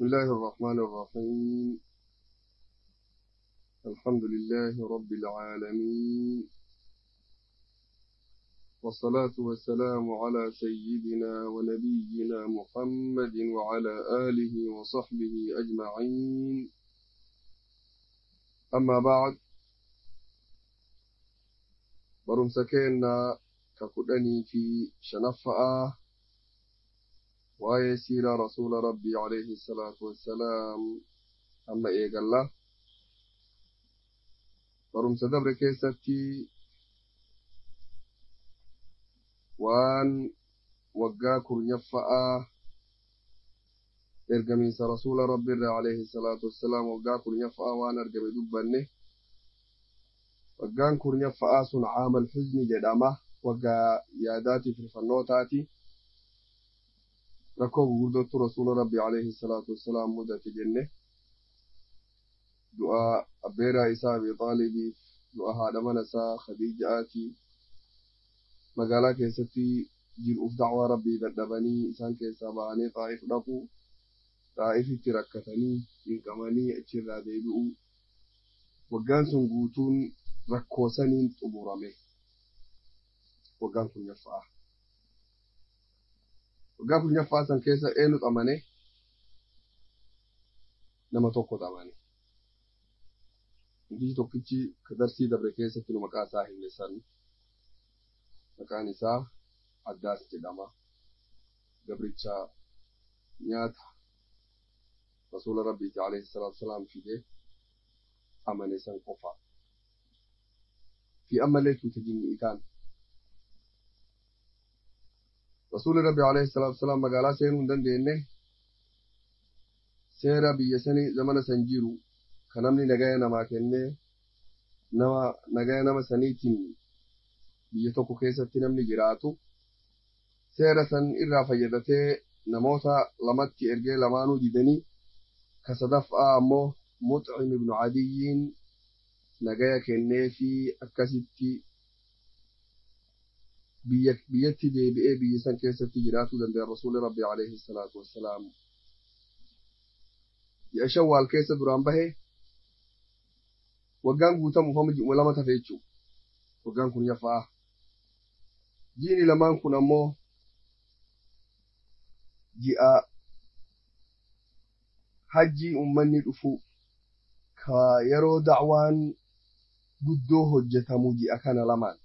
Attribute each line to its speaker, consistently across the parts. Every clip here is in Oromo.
Speaker 1: بسم الله الرحمن الرحيم. الحمد لله رب العالمين، والصلاة والسلام على سيدنا ونبينا محمد وعلى آله وصحبه أجمعين. أما بعد، برمسكينا كقدني في شنفاء ويسير رسول ربي عليه الصلاة والسلام. أما إيقال الله برمس دبر كيستي وان وقاكر نفاء إرقميس رسول ربي عليه الصلاة والسلام وقاكر نفاء وان أرقم دبنه وقاكر نفاء سن عام الحزن جدامه وقا ياداتي في الفنوتاتي ركوب وردت رسول ربي عليه الصلاة والسلام مدة جنة دعاء أبيرا إساء بطالبي دعاء هذا منسا خديجاتي مقالا كيستي جرؤف دعوة ربي بدبني إسان كيسا باني طائف لقو طائف تركتني إنكماني أجر ديبئو وقان سنقوتون ركوسانين تبورامي وقان كن يفعه وقان كن يفعه سان كيسا إينو تأماني نما توقو تأماني inji tokkichi kadarsi dabre keessatti nu maqaa isaa himmeessan maqaan isaa Addaas jedhama. Gabricha nyaata rasuula rabbiiti alayhi salaatu wasalaam fide amane san qofa fi ammalee tuuta jinni'itaan rasuuli rabbi alayhi salaatu wasalaam magaalaa seenuu hin dandeenye seera biyya sanii zamana san jiru kanamni nagaya namaa kennee nagaya nama saniitiin biyya tokko keessatti namni jiraatu seera san irraa fayyadatee namoota lamatti ergee lamaanuu didanii ka sadaffaa ammoo Mux'im ibnu Adiyyiin nagaya kennee fi akkasitti biyyatti deebi'ee biyya san keessatti jiraatuu danda'e rasuuli rabbi alayhi salaatu wassalaam. Ya Shawwaal keessa duraan bahee waggaan guutamu famu ji'uma lama tafe jechuudha. Waggaan kun yafaa. Jiini lamaan kun ammoo ji'a hajjii ummanni dhufu ka yeroo da'waan guddoo hojjetamu ji'a kana lamaan.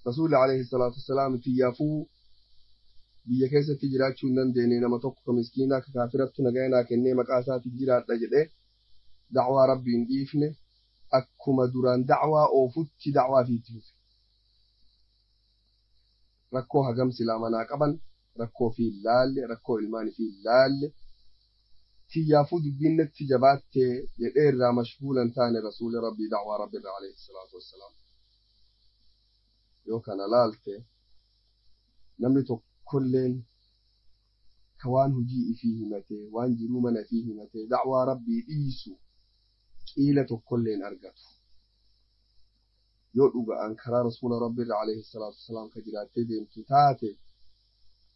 Speaker 1: Rasuulli alayhi salaatu wassalaam tiyyaafuu biyya keessatti jiraachuu hin dandeenye nama tokko ka miskiinaa ka kaafirattu nagaya naa kennee maqaa isaatiin jiraadha jedhee da'waa rabbii hin dhiifne akkuma duraan da'waa oofutti da'waa fi itti fufe. Rakkoo hagam silaa manaa qaban rakkoo fi laalle rakkoo ilmaanii fi laalle tiyyaafuu dubbiin natti jabaattee jedhee irraa mashguulan taane rasuuli rabbii da'waa rabbi irraa alayhi salaatu wassalaam. Yoo kana laalte namni tokko كلين كوان هجي فيه متى وان جرومنا فيه متى دعوة ربي إيسو إيلة كلين أرجته يوضع أنكر رسول ربي عليه الصلاة والسلام كجرات تدين تتاتي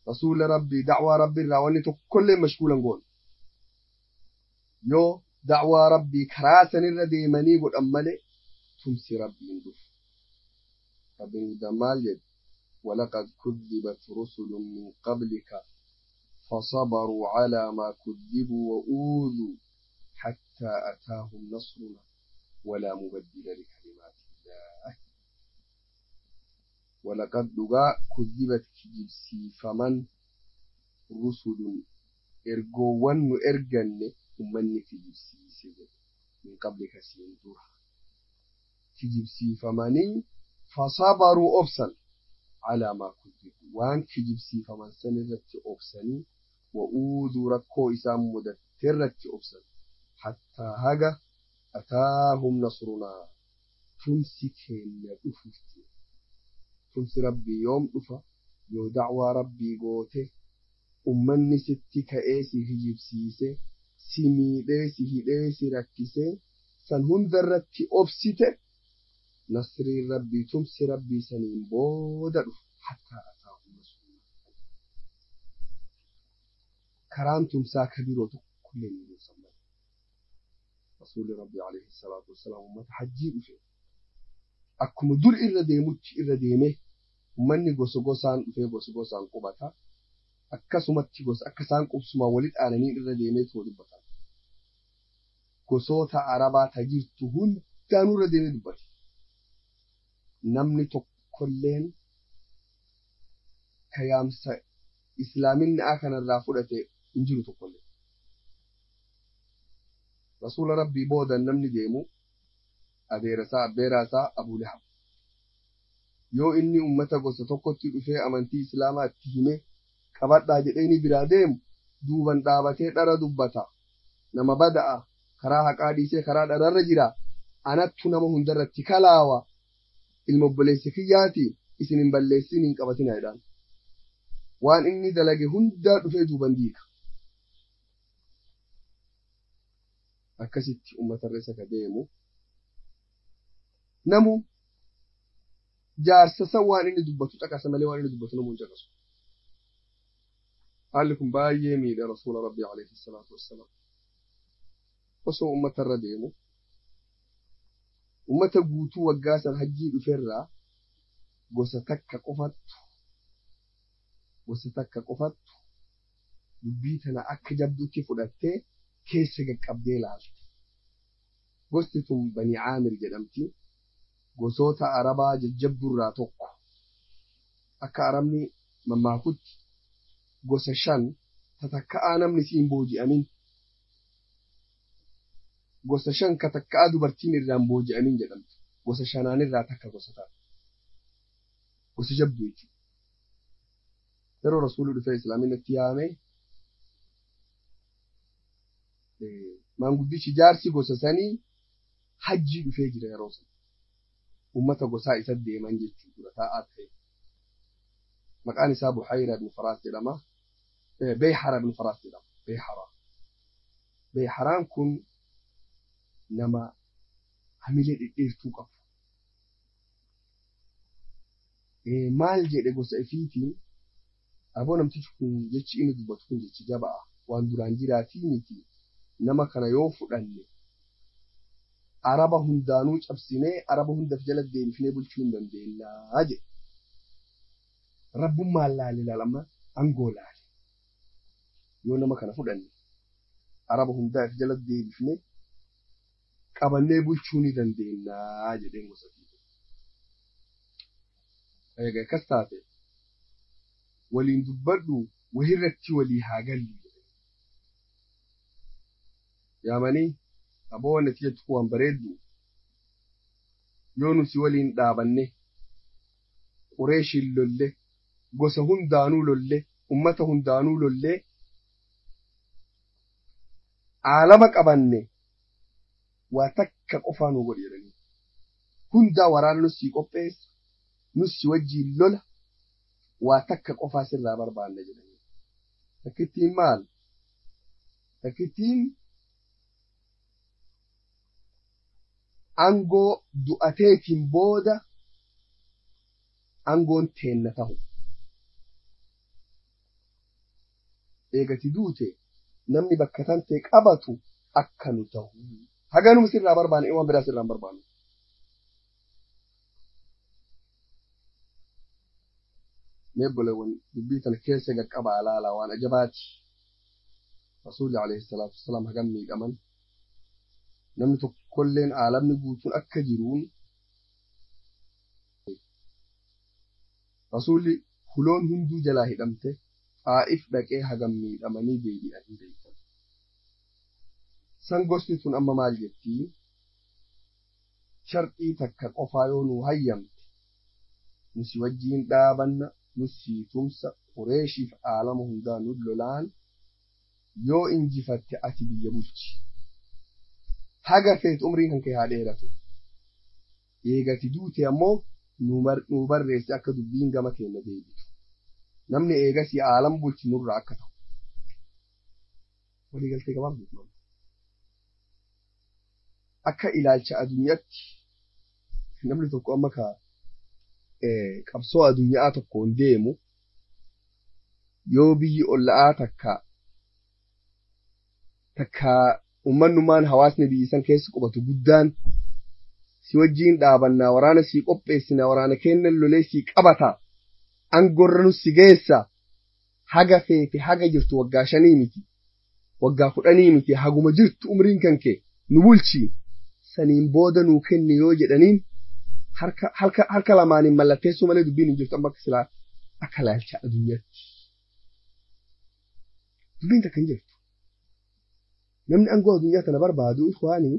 Speaker 1: رسول ربي دعوة ربي رواني كل مشغولا نقول يو دعوة ربي كراسن الردي مني بود أمالي تمسي ربي ندف ربي دمال يد ولقد كذبت رسل من قبلك فصبروا على ما كذبوا وأوذوا حتى أتاهم نصرنا ولا مبدل لكلمات الله. ولقد كذبت كجبسي فمن رسل إرقوان إرقن ومن كجبسي سيد من قبلك سيندوها كجبسي فمني فصبروا أبسل على ما كذبوا وان كجبسي فمن سنرت أبسني وأوذوا ركو إسام مدترت أبسن حتى هجا أتاهم نصرنا تمسكين أففتي تمس ربي يوم أفا يو دعوى ربي قوته أمني ستي كأيسي هجبسيسي سمي ليسي هليسي ركسي سنهن ذرت أبسته نصري ربي تمسي ربي سنين بودر حتى أتاهم نصرنا karaan tumsaa kabiroo tokkollee ni deemsan malee. Rasuulli Rabbi alayhi salaatu wassalaam ummata hajjii dhufe. Akkuma dur irra deemutti irra deemee ummanni gosa gosaan dhufee gosa gosaan qubata. Akkasumatti gosa akka isaan qubsumaan walitti aananii irra deemee too dubbatan. Gosoota Arabaa tajirtu hundaanuu irra deemee dubbate. Namni tokkolleen kayaamsa islaaminni kanarraa fudhate hin jiru tokkollee. Rasuula Rabbii booda namni deemu adeerasaa abbeeraasaa Abuu Lahab. Yoo inni ummata gosa tokkotti dhufee amantii islaamaa itti himee qabadhaa jedheeni biraa deemu duuban dhaabatee dhara dubbata. Nama bada'a karaa haqaa dhiisee karaa dhararra jira. Anattu nama hundarratti kalaawa. Ilma obboleessa kiyyaati isin hin balleessin hin qabatina jedhaan. Waan inni dalage hundaa dhufee duuban diiga. Akkasitti uummatarra isa ka deemu. Namu jaarsa san waan inni dubbatu caqasa malee waan inni dubbatu namu hin caqasu. Haalli kun baay'ee miidha Rasuula Rabbii alayhi salaatu wassalaam. Osoo uummatarra deemu. Ummata guutuu waggaa san hajjii dhuferraa gosa takka qofattu dubbii tana akka jabduutti fudhattee keessa qaqqabdee laalte. Gosti tun Bani Caamir jedhamti. Gosoota Arabaa jajjabdurraa tokko. Akka Arabni mammaakutti gosa 5 tatakka'aa namni siin booji'amin. Gosa 5 katakka'aa dubartiin irraan booji'amin jedhamti. Gosa 5 irraa takka gosa ta'a. Gosa jabdu jechuudha. Yeroo Rasuulli dhufee Islaamin itti yaame maanguddichi jaarsi gosa sanii hajjii dhufee jira yeroo sana. Ummata gosaa isa deeman jechuudha taa'aa ta'e. Maqaan isaa Buhayra ibn Faraas jedhama. Beeyhara ibn Faraas jedhama. Beeyharaan kun nama hamilee dhedheertuu qabu. Maal jedhe gosa ifiitiin aboo namtichi kun jechi inni dubbatu kun jechi jaba'a waan duraan jiraatii miti nama kana yoo fudhanne Araba hundaanuu cabsinee Araba hundaaf jala deebifnee bulchuu hin dandeenyaa jedhe. Rabbummaan laale laalama angoo laale. Yoo nama kana fudhanne Araba hundaaf jala deebifnee qabannee bulchuu ni dandeenyaa jedheen gosa fiite. Egaa akkas taate waliin dubbadhu wahirratti walii haa gallu. Yaamanii aboo wanti jettu waan bareeddu yoo nuti waliin dhaabanne Qureeshiin lolle gosa hundaanuu lolle ummata hundaanuu lolle aalama qabanne waa takka qofaa nu godhi jedhanii hundaa waraana nusi qopheessa nusi wajjiin lola waa takka qofaa sirraa barbaanne jedhanii. Takkittiin maal? Takkittiin angoo du'ateetiin booda angoon teenna ta'u. Eegati duute namni bakka tantee qabatu akka nu ta'u. Haganuma sirraa barbaanne waan biraa sirraa hin barbaannu. Meebboleewwan dubbii tana keessa qaqqabaa laalaa waan ajabaati. Rasuulli alayhi salaatu wassalaam hagam miidhaman. Namni tokkolleen aalamni guutuun akka jiruun Rasuulli huloon hunduu jalaa hidhamte Xaa'if dhaqee hagam miidhamanii deebi'anii beekan. San gosti tun amma maal jettii? Sharxii takka qofaa yoo nu hayyamte nusi wajjiin dhaabanna nusi tumsa Qureeshiif aalama hundaa nu lolaan yoo injifatte ati biyya bulchi. Haga feet umriin kan kee haa dheeratu. Eegati duute ammoo nu barreessi akka dubbiin gama keenya deebitu. Namni eegasii aalam bulchi nurraa akka ta'u. Waliigaltee gabaabduu. Akka ilaalcha addunyaatti namni tokko amma qabsoo addunyaa tokkoon deemu yoo biyyi olla'aa takka takka uummannumaan hawaasni biyyisan keessa qubatu guddaan si wajjiin dhaabannaa waraana sii qopheessina waraana kennan lolee sii qabata angorra nu si geessa haga feete haga jirtu waggaa 5 miti waggaa 10 miti haguma jirtu umriin kan kee nu bulchi saniin booda nuu kenni yoo jedhaniin harka lamaaniin mallatteessuu malee dubbiin hin jirtu amma akka silaa akka laalcha addunyaatti dubbiin takka hin jirtu namni angoo addunyaa tana barbaadu ikhwaanii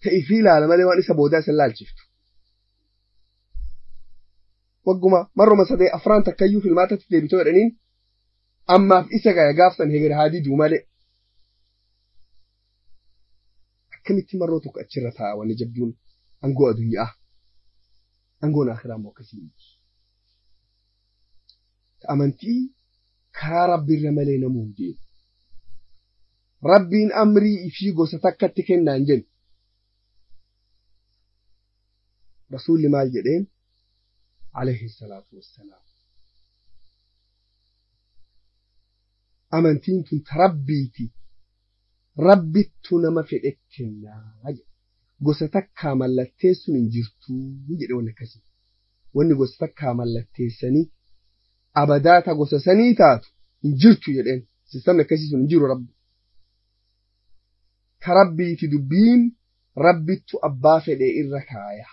Speaker 1: ta'ii fi ilaala malee waan isa boodaa isa laalchiftu wagguma marruma sadee afraan takkayyuu filmaatatti deebitoo jedhaniin ammaaf isa gaya gaafsan heger haadii duu malee akkamitti marroo tokko achirra taa'a wanni jabduun angoo addunyaa angoon akhiraa immoo akkasii amantii karaa rabbiirra malee namuu hin deemu rabbiin amrii ifii gosa takkatti kennaan jennu rasuulli maal jedheen alayhi salaatu wassalaam amantiin tun ta rabbiiti rabbittu nama fedhe kennaa gosa takkaa mallatteessuun hin jirtuu jedhe wanni akkasii wanni gosa takkaa mallatteessanii abadaata gosa sanii taatu hin jirtu jedheen sistamni akkasii sun hin jiru rabbi ka rabbiiti dubbiin rabbittu abbaa fedhe irra kaaya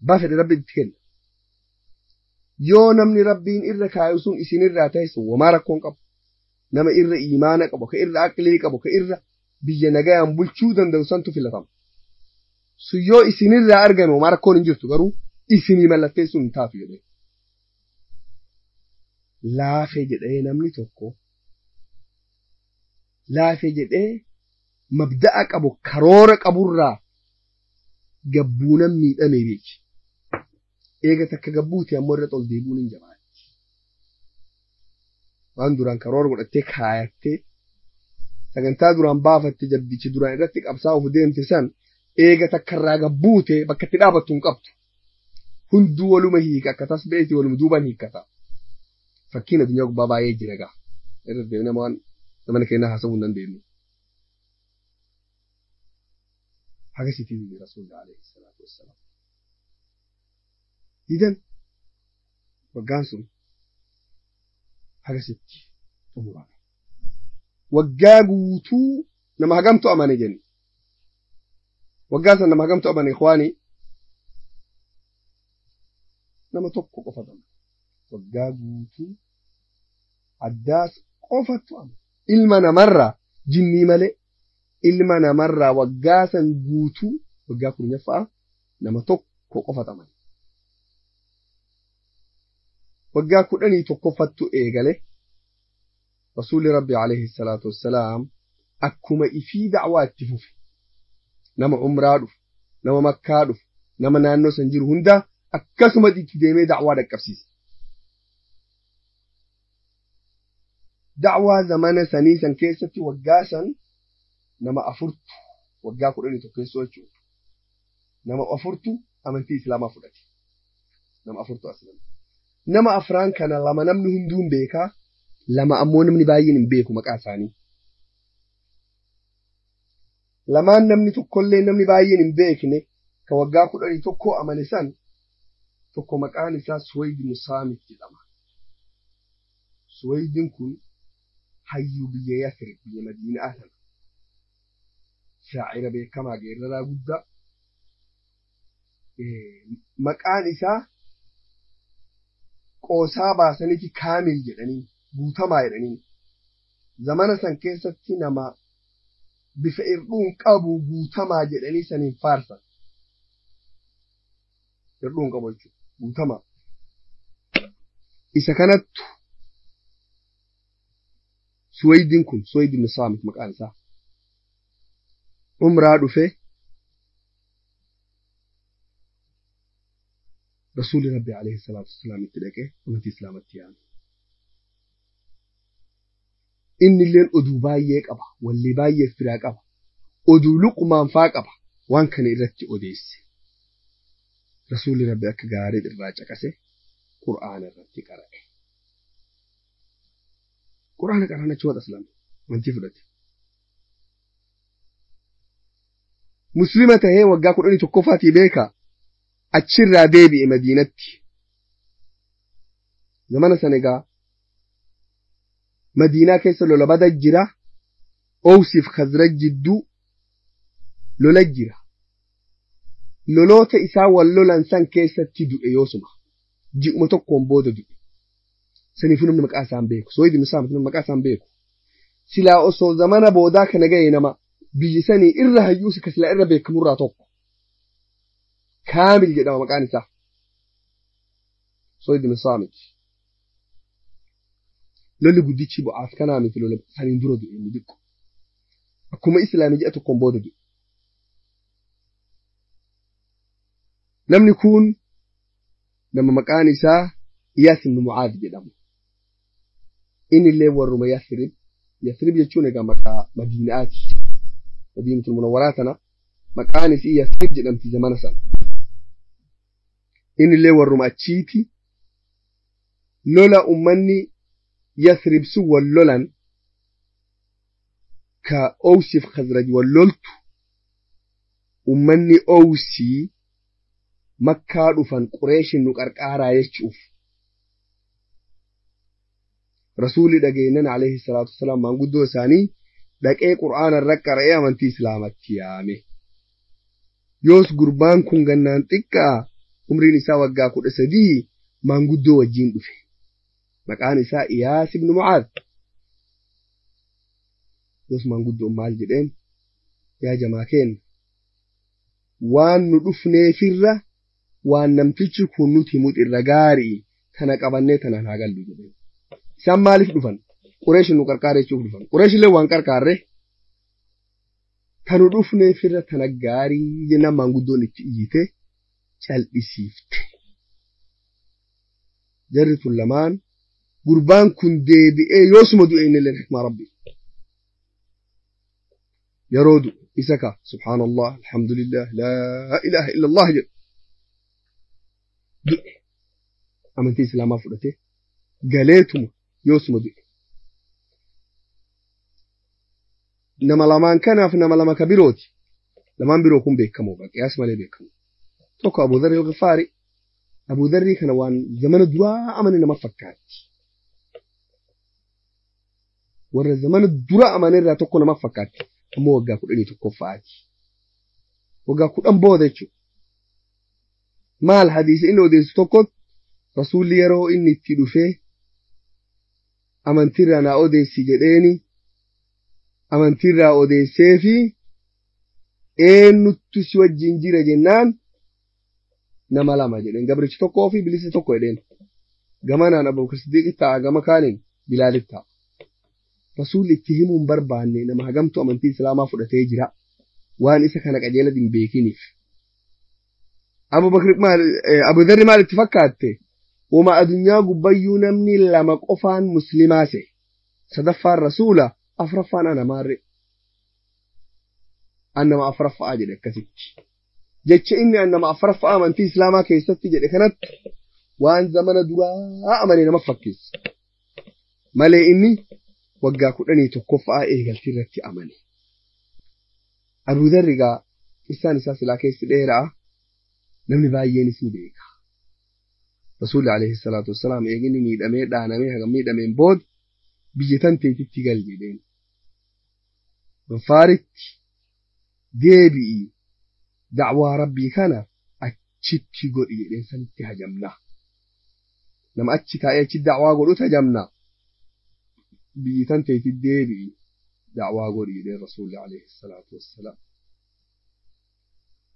Speaker 1: abbaa fedhe rabbitti kenna yoo namni rabbiin irra kaayu sun isinirraa ta'es wamaa rakkoon qabu nama irra iimaana qabu ka irra aqlii qabu ka irra biyya nagayaan bulchuu danda'u santu filatama sun yoo isinirraa argame wamaa rakkoon hin jirtu garuu isinii mallatteessuun hin taatu jedhee laafee jedhee namni tokko laafee jedhee mabda'a qabu karoora qaburraa gabbuunan miidhamee beeki eega takka gabbuuti ammoo irra tol deebuun hin jabaatti waan duraan karoora godhattee kaayattee sagantaa duraan baafatte jabbichi duraan irratti qabsaa'uuf deemte san eega takka irraa gabbuute bakka itti dhaabattu hin qabdu hunduu waluma hiika akka tasbeeti waluma duuban hiikkata fakkiin addunyaa gubbaa baay'ee jira gaa irra deemnee waan namana keenyaa haasawuu hin dandeenyu haga sitii rasuulli alayhi salaatu wassalaam idan waggaan sun haga sitti xumurame waggaa guutuu nama hagamtu amane jenni waggaa san nama hagamtu amane ikhwaani nama tokko qofa amane waggaa guutuu addaas qofatu amane ilma namarraa jinnii malee ilma namarraa waggaa san guutuu waggaa 10 nama tokko qofa amane waggaa 11 eegale rasuulli rabbi alayhi salaatu wassalaam akkuma ifii da'waa itti fufe nama umraa dhufu nama makkaa dhufu nama naannoo san jiru hunda akkasuma itti deemee da'waa dhaqqabsiise da'waa zamana sanii san keessatti waggaa san nama 4 waggaa 11 keessoo jechuudha nama 4 amantii islaamaa fudhate nama 4 aslama nama afraan kana lama namni hunduun beekaa lama ammoo namni baay'een hin beeku maqaa isaanii lamaan namni tokkollee namni baay'een hin beekne ka waggaa 11 amane san tokko maqaan isaa Suwayd ibn Saamit jedhama Suwaydin kun hayyuu biyya Yasrib biyya Madiinaa sana shaa'ira beekamaa geeraraa guddaa maqaan isaa qoosaa baasaniiti kaamil jedhanii guutamaa jedhanii zamana san keessatti nama bifa irdhuun qabu guutamaa jedhanii saniin faarsan irdhuun qabu jechuudha guutamaa isa kanattu Suwaydin kun Suwayd ibn Saamit maqaan isaa umraa dhufe رسول ربي عليه الصلاة والسلام اتلقى ومتي إسلامتي يعني إن اللين أدو بايك أبا واللي بايك فراق أبا أدو لقمان فاق أبا وان كان إرتي أديس رسول ربي أكغارد الراجع كسي قرآن الرتي قرأي قرآن قرأنا شوات أسلام من تفلت muslima tahee waggaa 11 beeka achirraa deebi'e madiinatti zamana sana egaa madiinaa keessa lola bada jira Awsiif Khazraj jidduu lola jira loloota isaa wal lolan san keessatti du'e yoosuma ji'uma tokkoon booda du'e saniifuu namni maqaa isaan beeku Suwayd ibn Saamit namni maqaa isaan beeku silaa osoo zamana boodaa kana ga'e nama biyyi sanii irra hayyuusi ka silaa irra beekamurraa tokko kaamil jedhama maqaan isaa Suwayd ibn Saamit lolli guddichi bu'aaf kanaa miti lola saniin dura du'e inni diqqo akkuma islaamii ji'a tokkoon booda du'e namni kun nama maqaan isaa Iyaas ibn Mucaad jedhamu inni illee warruma Yasrib jechuun egaa maqaa Madiinaati Madiinatul Munawwaraa tana maqaan isii Yasrib jedhamti zamana sana inni illee warruma achiiti lola ummanni Yasrib sun wal lolan ka Awsiif Khazraj wal loltu ummanni Awsii Makkaa dhufan Qureeshin nu qarqaaraa jechuuf rasuuli dhageennan alayhi salaatu wassalaam maanguddoo isaanii dhaqee qur'aana irra qara'ee amantii islaamatti yaame yoos gurbaan kun gannaan xiqqaa umriin isaa waggaa 13 maanguddoo wajjiin dhufe maqaan isaa Iyaas ibn Mucaad yoos maanguddoon maal jedheen yaa jamaa keenya waan nu dhufneefirra waan namtichi kun nuti himut irra gaarii tana qabannee tanaan haa gallu jedheen isaan maaliif dhufan Qureeshin nu qarqaare jechuuf dhufan Qureesh illee waan qarqaarre tanu dhufneefirra tana gaarii jennaan maanguddoon itti iyyite cal'isiifte jarri tun lamaan gurbaan kun deebi'ee yoosuma du'e inni illee hikmaa rabbi yeroo du'u isa ka subhaanallah alhamdulillah laa ilaaha illa allah jedhu du'e amantii islaamaa fudhate galeetuma yoosuma du'e nama lamaan kanaaf nama lama ka birooti lamaan biroo kun beekamoo qiyaas malee beekamoo tokko Abu Dharr al-Ghifaari Abu Dharri kana waan zamana duraa amane nama fakkaatti warra zamana dura amane irraa tokko nama fakkaatti ammoo waggaa 11 fa'aati waggaa 10 booda jechuudha maal hadiisa inni odeessu tokko rasuulli yeroo inni itti dhufee amantiirraa naa odeessi jedheeni amantiirraa odeessee fi eenyuttu si wajjin jira jennaan nama lama jedheen gabrichi tokkoo fi bilisa tokko jedheen gamanaan Abubakar Siddiq ta'a gama kaaniin Bilaal ta'a rasuulli itti himuun barbaanne nama hagamtu amantii islaamaa fudhatee jira waan isa kana qajeela hin beekiniif Abu Dharri maal itti fakkaatte wama adunyaa gubbayyuu namni lama qofaan muslimaa se sadaffaan rasuula afraffaan ana maarre annama afraffaa jedhe akkasitti jecha inni annama afraffaa amantii islaamaa keessatti jedhe kanatti waan zamana duraa amane nama fakkeessa malee inni waggaa 11 eegaltii irratti amane Abu Dharri gaa isaan isaa silaa keessi dheeraa namni baay'eenis ni beeka rasuulli alayhi salaatu wassalaam eegini miidhamee dhaanamee hagam miidhameen booda biyya tanteetitti gal jedheen Ghifaaritti deebi'i da'waa rabbii kana achitti godhi jedheen sanitti hajamna nama achi taa'ee achi da'waa godhu hajamna biyya tanteetitti deebi'i da'waa godhi jedheen rasuulli alayhi salaatu wassalaam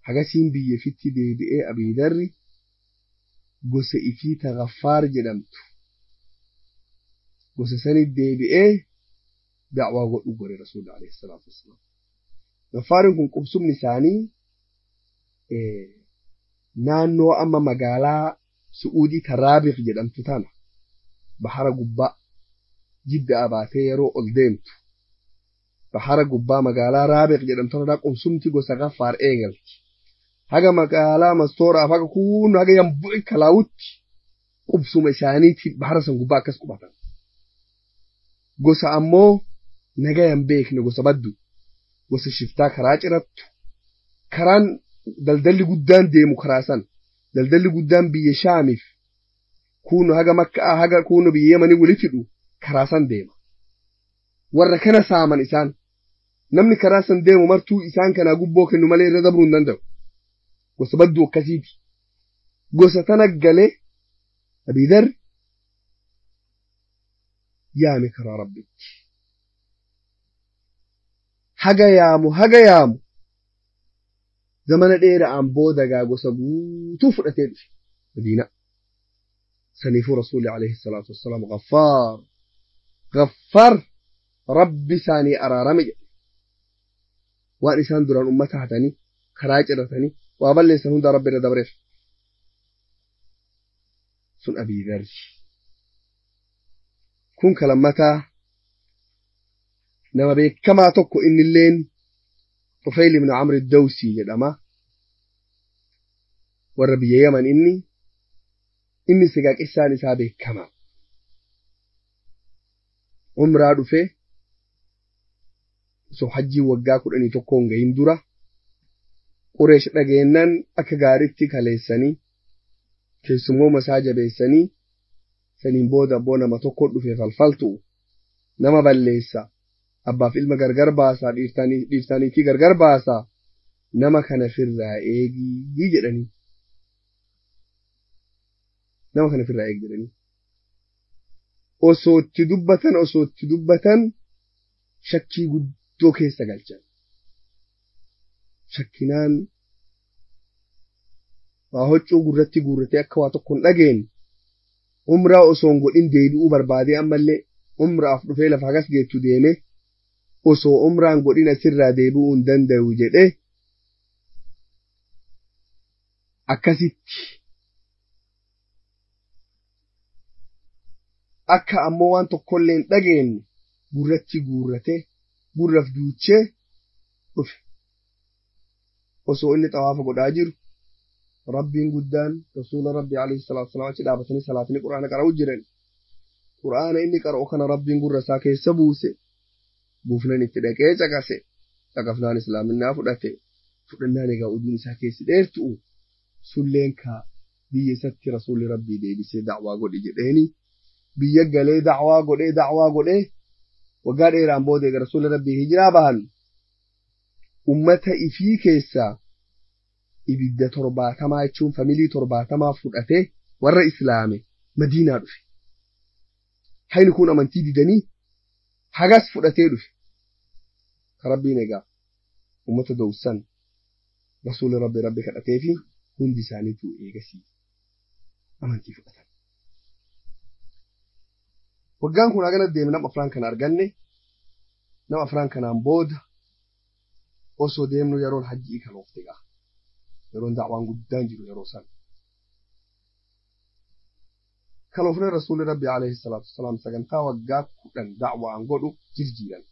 Speaker 1: hagasiin biyya fitti deebi'ee Abu Dharri gosa ifii Ghifaar jedhamtu gosa sanii deebi'ee da'waa godhu gore rasuulli alayhi salaatu wassalaam Ghifaariin kun qubsumni isaanii naannoo amma magaalaa Su'uudii Taraabiq jedhamtu tana bahara gubbaa Jiddaa baatee yeroo ol deemtu bahara gubbaa magaalaa Raabiq jedhamtu tana qubsumti gosa Ghifaar eegalti haga magaalaa Mastooraa haga kun haga yambu'i kalaawutti qubsuma isaaniitti bahara san gubbaa akkas qubatan gosa ammoo nagayan beekne gosa baddu gosa shiftaa karaa cirattu karaan daldalli guddaan deemu karaa san daldalli guddaan biyya shaamiif kuunu haga makkaa haga kuunu biyya yamanii wali fidhu karaa san deema warra kana saaman isaan namni karaa san deemu martuu isaan kanaa gubboo kennu malee irra dabruu hin danda'u gosa badduu akkasiiti gosa tana galee Abidar yaame karaa rabbitti haga yaamu zamana dheera'aan booda gaa gosa guutuu fudhatee dhufe Madiina saniifuu rasuulli alayhi salaatu wassalaam Gaffaar rabbi isaanii araarame jedhe waan isaan duraan ummata hatanii karaa ciratanii waa balleessan hunda rabbi irra dabreef sun Abidar kun kalammataa nama beekamaa tokko innilleen Tufayl ibn Amr ad-Dawsi jedhama warra biyya Yaman inni sigaaqissaan isaa beekamaa umraa dhufe so hajjii waggaa 11 gahin dura Qureesh dhageennan akka gaaritti kaleessanii keessumoo masaa jabeessanii saniin booda abboo nama tokko dhufe falfaltu nama balleessa abbaaf ilma gargar baasaa dhiirtaaniitii gargar baasaa nama kana firraa eegii jedhanii osoo itti dubbatan shakkii guddoo keessa galchan shakkinaan waa hoccuu gurratti guurratee akka waa tokko hin dhageen umraa osoo hin godhin deebi'uu barbaadee ammallee umraaf dhufee lafa hagas geettu deeme osoo umraan godhin asirraa deebi'uu hin danda'u jedhee akkasitti akka ammoo waan tokkollee hin dhageenye gurratti guurratee gurraf duuchee dhufe osoo inni xawaafa godhaa jiru rabbiin guddaan rasuula rabbi alayhi salaatu wassalaam achi dhaabatanii salaatanii quraana qara'uu jiran quraana inni qara'u kana rabbiin gurra isaa keessa buuse buufnan itti dhaqee caqafnaan islaaminaa fudhannaan egaa uduun isaa keessi dheertu'u sulleen kaa biyya isatti rasuulli rabbii deebisee da'waa godhe jedheeni biyya galee da'waa godhee waggaa dheeraan booda egaa rasuulli rabbii hijiraa bahan ummata ifii keessaa ibidda 70 jechuun familii 70 fudhatee warra islaame Madiinaa dhufe hayni kun amantii didanii hagas fudhatee dhufe rabbiin egaa ummata dowsan rasuulli rabbi kadhatee fi hundi isaaniitu eegasii amantii fudhatan waggaan kun hagana deeme nama afraan kana arganne nama afraan kanaan booda osoo deemnu yeroon hajjii kan oofte gaa yeroon da'waan guddaan jiru yeroo san kan oofne rasuulli rabbi alayhi salaatu wassalaam sagantaa waggaa 10 da'waan godhu jirjiiran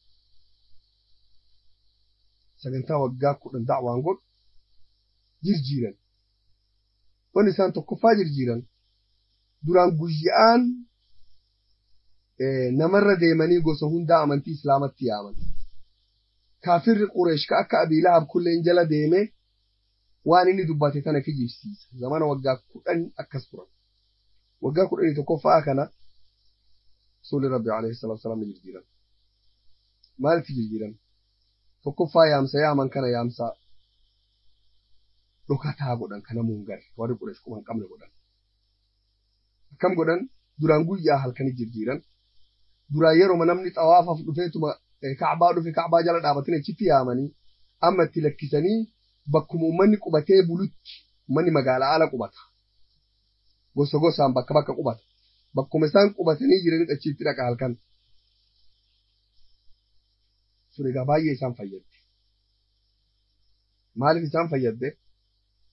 Speaker 1: sagantaa waggaa 10 da'waan godhu jirjiiran wanni isaan tokkoffaa jirjiiran duraan guyyaan namarra deemanii gosa hundaa amantii islaamatti yaaman kaafirri Qureesh ka akka Abii Lahab kulleen jala deeme waan inni dubbate tana kijibsiisa zamana waggaa 10 akkas turan waggaa 11 kana rasuulli rabbi alayhi salaatu wassalaam jirjiiran maalitti jirjiiran tokkoffaa yaaman kana yaamsa dhokataa godhan kana muungar warri Qureesh quban qabne godhan akkam godhan duraan guyyaa halkanii jirjiiran duraan yeroo namni xawaafaaf dhufeetuma Ka'baa jala dhaabatanii achitti yaamanii amma itti lakkisanii bakkuma uummanni qubatee bulutti uummanni magaalaa ala qubata gosa gosaan bakka qubata bakkuma isaan qubatanii jiranii achitti dhaqa halkan sun egaa baay'ee isaan fayyadde maaliif isaan fayyadde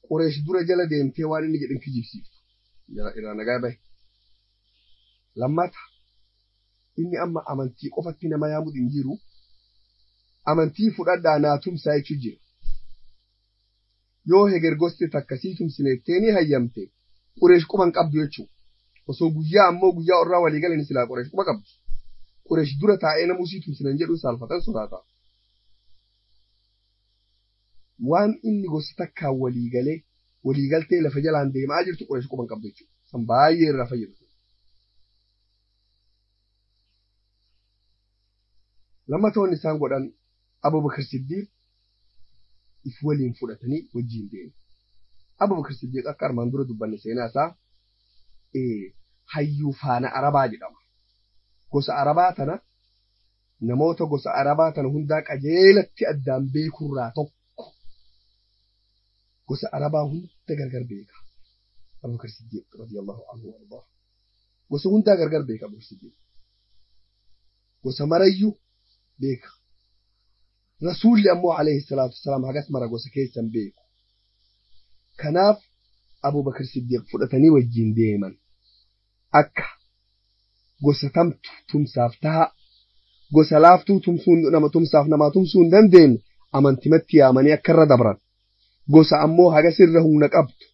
Speaker 1: Qureesh dura jala deemtee waan inni jedhan kijibsiiftu irraa nagaa bahe lammata inni amma amantii qofatti nama yaamuu hin jiru amantii fudhadhaa naatumsaa jechuu jira yoo hegergosti takkasii tumsineetteeni hayyamte Qureesh quban qabdu jechuu osoo guyyaa ammoo guyyaa orraa walii galanii silaa Qureesh quba qabdu Qureesh dura taa'ee namusii tumsinan jedhu saalfatan sodaata waan inni gosa takkaan walii galtee lafa jalaan deemaa jirtu Quraysh quban qabdu jechuudha. San baay'ee irraa fayyadu. Lammatoonni isaan godhan Abubakar Siddiq if waliin fudhatanii wajjin deemu. Abubakar Siddiq akka armaan dura dubbanne seenaa isaa hayyuu faana Arabaa jedhama. Gosa Arabaa tana namoota gosa Arabaa tana hundaa qajeelatti addaan beekurraa tokko. Gosa Arabaa hunda gargar beeka. Abubakar Siddiq radiyallahu anhu warḍaa. Gosa hundaa gargar beeka Abubakar Siddiq. Gosa marayyuu beeka. Rasuulli ammoo alayhi salaatu wassalaam hagas mara gosa keessan beeku. Kanaaf Abubakar Siddiq fudhatanii wajjin deeman. Akka gosa tamtu tumsaaf ta'a. Gosa laaftuu namaa tumsuu hin dandeenye amantimatti yaamanii akka irra dabran. Gosa ammoo hagas irra humna qabdu.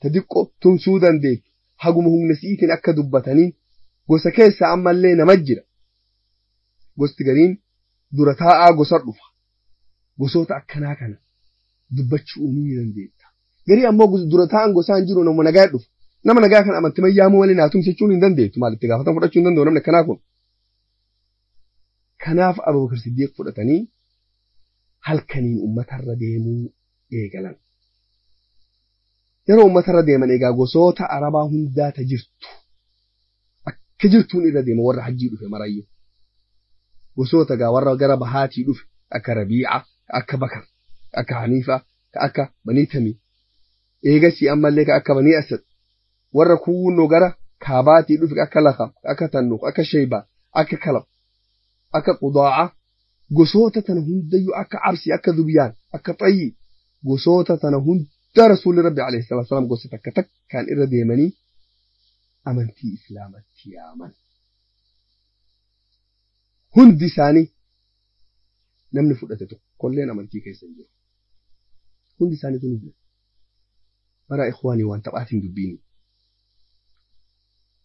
Speaker 1: Ta diqqoo tumsuu dandeettu. Haguma humna siitiin akka dubbatanii gosa keessa ammallee nama jira. Gosti gariin dura taa'aa gosa dhufa. Gosoota akkanaa kana dubbachuu ni dandeetta. Garii ammoo dura taa'an gosaan jiru nama nagaa dhufa. Nama nagaa kan amantima yaamuu malee naa tumsachuun hin dandeettu. Maalitti gaafatan fudhachuu hin danda'u namni akkanaa kun. Kanaaf Abubakar Siddiq fudhatanii halkaniin uummatarra deemuu eegalan. Yeroo uummatarra deeman egaa gosoota Arabaa hundaa ta jirtu. Akka jirtuun irra deema warra hajjii dhufe marayyuu. Gosoota gaa warra gara bahaatii dhufe akka Rabiica, akka Bakar, akka Haniifa, akka Banii Tamii. Eegasii ammallee akka Banii Asad. Warra kuunnoo gara kaabaatii dhufe akka Lakam, akka Tannuuq, akka Shaybaa, akka Kalab, akka Qudaaca. Gosoota tana hundayyuu akka Cabsi, akka Dubyaan, akka Xayyi. Gosoota tana hunda Rasuulli Rabbi alayhi salaatu wassalaam gosa takka takkaan irra deemanii amantii Islaamatti yaaman. Hundi isaanii namni fudhate tokkolleen amantii keessa hin jiru. Hundi isaanii tun jiru. Bara ikhwaanii waan taphaatiin dubbiini.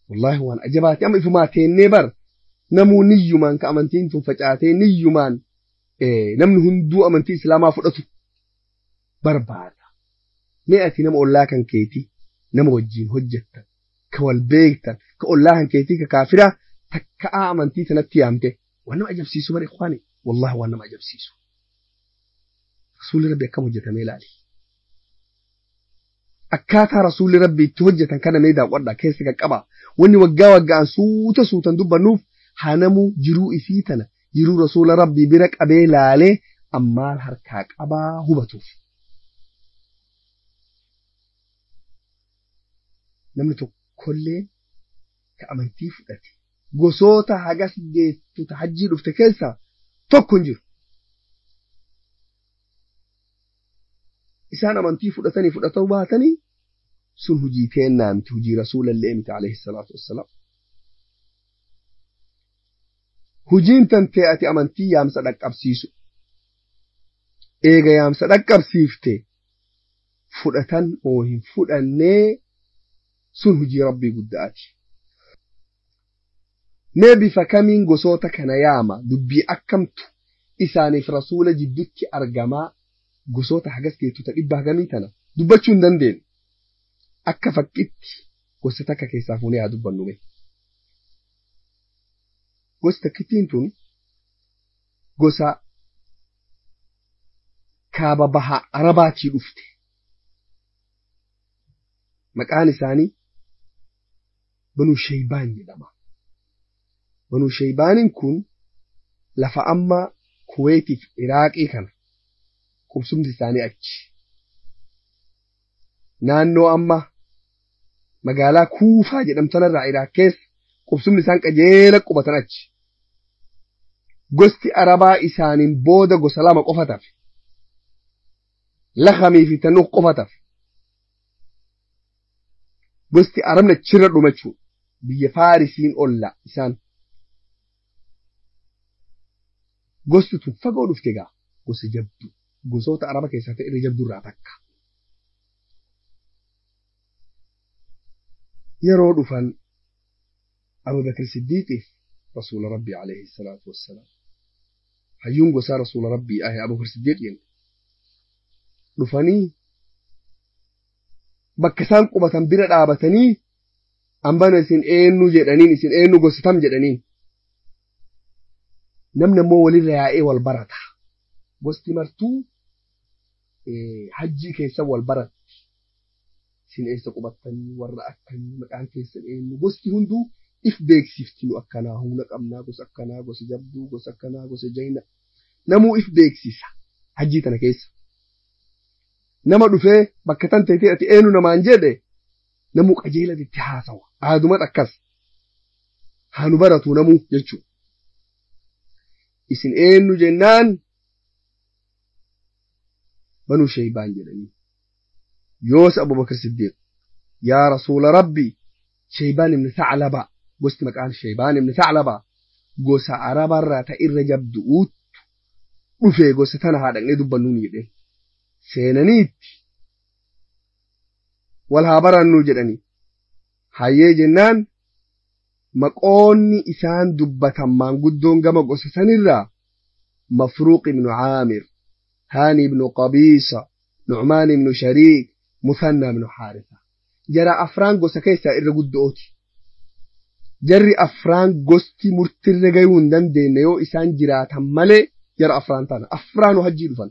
Speaker 1: Wallaahi waan ajabaati. Amma ifumaa teennee bar namuu niyyumaan ka amantiin tun facaatee niyyumaan namni hunduu amantii Islaamaa fudhatu barbaada. Mee ati nama ollaa kan keetii nama wajjiin hojjettan ka wal beektan ka ollaa kan keetii ka kaafiraa takka'aa amantii sanatti yaamte waan nama ajabsiisu bara ikhwaanii. Wallahi waan nama ajabsiisu. Rasuulli Rabbi akkam hojjetamee ilaali. Akkaataa Rasuulli Rabbi itti hojjetan kana mee daawwadhaa keessa qaqqabaa. Wanni waggaan suutan dubbannuuf hanamuu jiruu isii tana jiruu Rasuula Rabbi bira qabee laalee ammaan harkaa qabaa hubatuuf. Namni tokkollee ka amantii fudhate gosoota hagas geettu ta hajjii dhufte keessaa tokko hin jiru. Isaan amantii fudhatanii baatanii sun hujii teennaa miti hujii Rasuulallee miti alayhi salaatu wassalaam. Hujiin tantee ati amantii yaamsa dhaqqabsiisu. Eega yaamsa dhaqqabsiifte fudhatan oo hin fudhannee sun hujii Rabbii guddaati. Mee bifa kamiin gosoota kana yaama dubbii akkamtu isaaniif Rasuula jidduutti argamaa gosoota hagas geettu ta dhibba hagamii tana dubbachuu hin dandeenye. Akka fakkiitti gosa takka keessaa fuunee haa dubbannu mee. Gosa takkittiin tun gosa kaaba bahaa Arabaatii dhufte. Maqaan isaanii Banuu Shaybaan jedhama. Banuu Shaybaaniin kun lafa amma Kuweetiif Iraaqii kana qubsumti isaanii achi. Naannoo amma magaalaa Kuufaa jedhamtanarraa Iraaq keessa qubsumni isaan qajeela qubatan achi. Gosti Arabaa isaaniin booda gosa lama qofa tafe. Lakamii fi Tannuuq qofa tafe. Gosti Arabni achirra dhumachuu biyya Faarisiin olla isaan. Gosti tun fagoo dhufte gaa gosa jabdu gosoota Araba keessaa ta'e irra jabdurraa takka. Yeroo dhufan Abubakar Siddiiqiif Rasuula Rabbii alayhi salaatu wassalaam. Hayyuun gosaa Rasuula Rabbii Abubakar Siddiiqiin dhufanii bakka isaan qubatan bira dhaabatanii ambana isin eenyu jedhaniin isin eenyu gosatam jedhaniin namni ammoo walirra yaa'ee wal barata gosti martuu hajjii keessa wal baratti isin eessa qubattanii warra akkanii maqaan keessan eenyu gosti hunduu if beeksifti nu akkanaa humna qabnaa gosa akkanaa gosa jabduu gosa akkanaa gosa jayna namuu if beeksisa hajjii tana keessa nama dhufee bakka tan ta'e ati eenyu namaan jedhe namuu qajeela itti haasawa aadumat akkas haa nu baratu namuu jechuu isin eenyu jennaan banuu shaybaan jedhanii yoos abubakar siddiq yaa rasuula rabbi shaybaan ibn thaclaba gosti maqaan shaybaan ibn thaclaba gosa arabarraa ta irra jabdu'uuttu dhufee gosa tana haa dhaqnee dubbannuun jedheen seenaniitti wal haa barannuu jedhanii hayyee jennaan maqoonni isaan dubbatan maanguddoon gama gosa sanirraa mafruuq ibnu caamir haani ibnu qabiisa nucmaan ibnu shariik muthannaa ibnu haarisa jara afraan gosa keessaa irra guddo'ooti jarri afraan gosti murtirra gayuu hin dandeenye yoo isaan jiraatan malee jara afraan tana afraanu hajjii dhufan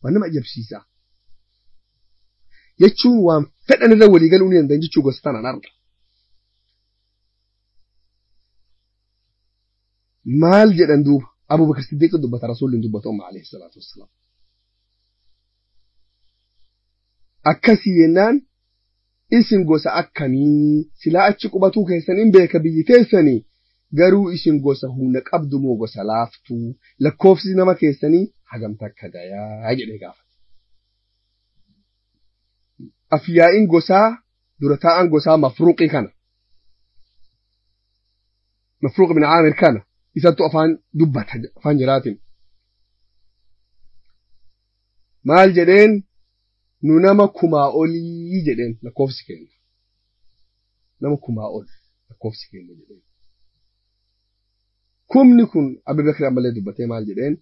Speaker 1: waan nama ajabsiisaa jechuun waan fedhan irra walii galuu ni danda'an jechuu gosa tanaan arga maal jedhan duuba abubakar siddiiq dubbata rasuulli dubbata umma alayhi salaatu wassalaam akkasii yennaan isin gosa akkamii silaa achi qubatuu keessan hin beeka biyyi teessanii garuu isin gosa humna qabdu moo gosa laaftuu lakkoofsi nama keessanii hagamta akka gayaa jedhee gaafate afyaa'in gosaa dura taa'an gosaa mafruuqii kana mafruuq ibn caamir kana isattu afaan dubbata afaan jiraatin maal jedheen nu nama kumaa olii jedheen lakkoofsi keenya nama kumaa ol lakkoofsi keenya jedheen kumni kun abubakar ammallee dubbatee maal jedheen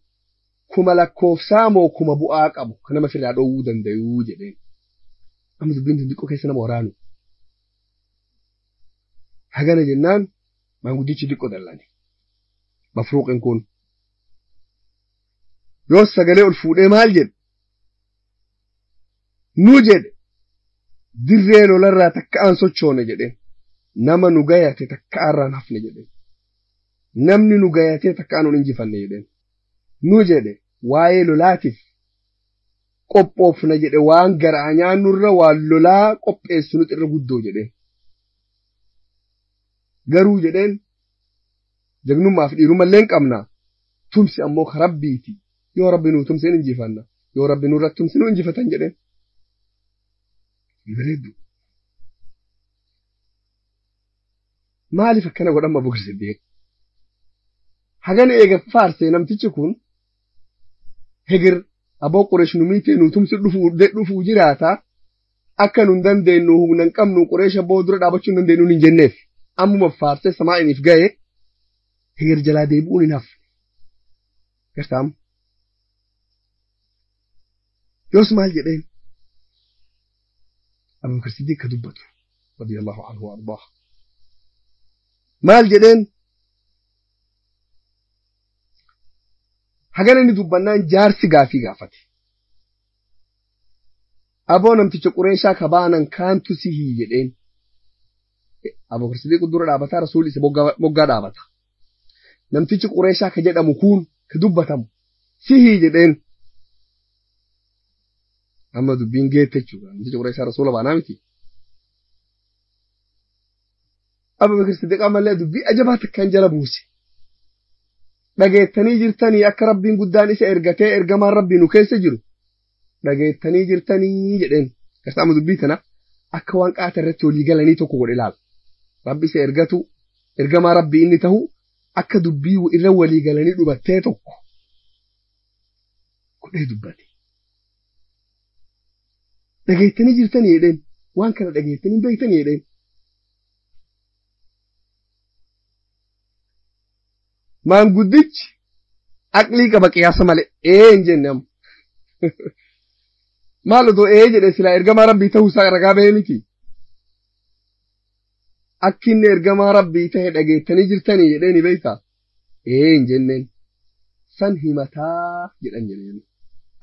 Speaker 1: kuma lakkoofsaa moo kuma bu'aa qabu kan nama firraa dhoowwuu danda'uu jedheen amma dubbiin xixiqqoo keessa nama waraanu hagana jennaan maanguddichi xiqqoo dallane mafruuqin kun yoos sagalee ol fuudhee maal jedhe nu jedhe dirree lolarraa takka aan sochoone jedhe nama nu gayate takka arraan hafne jedhe namni nu gayatee takka aan injifanne jedhe nu jedhe waa'ee lolaatiif qophoofna jedhe waan garaa nyaannurra waan lolaa qopheessu nuti irra guddoo jedhe garuu jedheen jagnummaaf dhiirumalleen qabna tumsi ammoo ka rabbiiti yoo rabbi nuu tumse hin injifanna yoo rabbi nurratti tumse nu injifatan jedheen bareeddu maaliif akkana godhan abubakar siddiiq hagana eega faarsee namtichi kun hegir aboo qureesh nu miitee nu tumsi dhufuu jiraata akka nun dandeenyu humna hin qabnu qureesh aboo dura dhaabachuu hin dandeenyu hin jenneef ammuma faarsee samaa'iniif ga'e hegir jalaa deebi'uun hin hafne gartaam yoos maal jedheen أبو بكر الصديق كدبته رضي الله عنه وأرضاه مال جدين حقنا ندبنان جارسي غافتي أبو نمتش قريشا كبانا كانتو سيهي جدين أبو بكر الصديق الدور دابتا رسول إسي بوغا دابتا نمتش قريشا كجد مكون كدبتم سيهي جدين amma dubbiin geette jechuudha namtichi qureeshaa rasuula baanaa miti abubakar siddiq ammallee dubbii ajabaa takkaan jala buuse dhageettanii jirtanii akka rabbiin guddaan isa ergatee ergamaan rabbii nu keessa jiru dhageettanii jirtanii jedheen garsaama dubbii tana akka waan qaata irratti walii galanii tokko godhe ilaala rabbi isa ergatu ergamaa rabbii inni ta'u akka dubbii irra walii galanii dhubattee tokko godhee dubbate dhageettanii jirtanii jedheen waan kana dhageettanii beektanii jedheen maanguddichi aqlii qaba qiyaasa malee hin jenne amma maal odoo jedhe silaa ergamaa rabbii ta'uu isaa ragaa bahee miti. Akki inni ergamaa rabbii ta'e dhageettanii jirtanii jedheen beektaa? Hin jenneen. San himataa jedhan jedheen.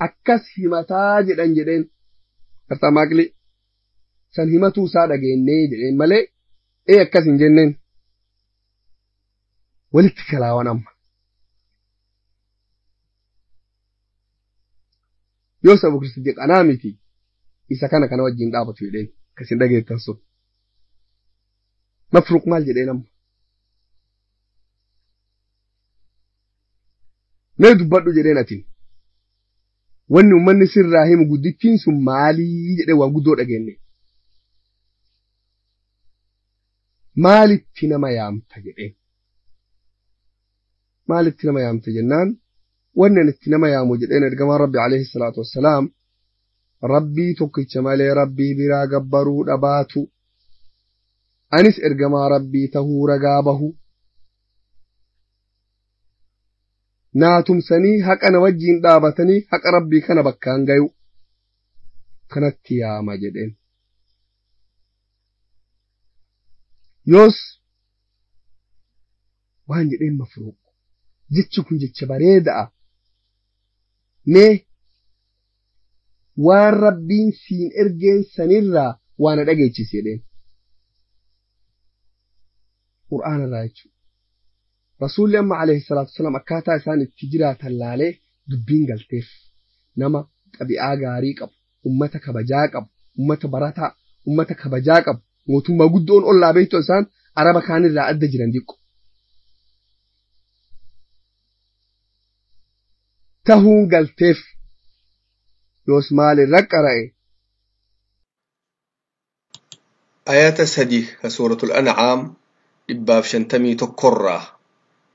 Speaker 1: Akkas himataa jedhan jedheen. Kartaa maaqli. San himatuu isaa dhageennee jedheen malee akkas hin jenneen. Walitti kalaawan amma. Yoos Abubakar Siddiq anaa miti. Isa kana wajjin dhaabatu jedheen. Akkasin dhageettan sun. Mafruuq maal jedheen amma. Mee dubbadhu jedheen atiin. Wanni uummanni sirraa himu guddittiin sun maalii jedhee waan guddoo dhageenye. Maalitti nama yaamta jedheen. Maalitti nama yaamta jennaan wannan itti nama yaamu jedheen ergamaan Rabbi alayhi salaatu wassalaam Rabbii tokkicha malee Rabbii biraa gabbaruu dhabaatu. Anis ergamaa Rabbii tahuu ragaa bahu. Naatumsanii haqa na wajjiin dhaabatanii haqa Rabbii kana bakkaan gayu. Kanatti yaama jedheen. Yoos waan jedheen mafruuq. Jechi kun jecha bareeda'a. Mee waan Rabbiin siin ergeen sanirraa waan dhageechise jedheen. Qur'aana irraa jechuudha. Rasuulli amma alayhi salaatu wassalaam akkaataa isaan itti jiraatan laalee dubbiin galteef nama xabi'aa gaarii qabu, ummata kabajaa qabu, ummata barataa, ummata kabajaa qabu, mootummaa guddoon ollaa beektu isaan araba kaanirraa adda jiran diqqo. Tahuun galteef yoos maalirra qara'e.
Speaker 2: Ayata sadii ka suuratul An'aam 151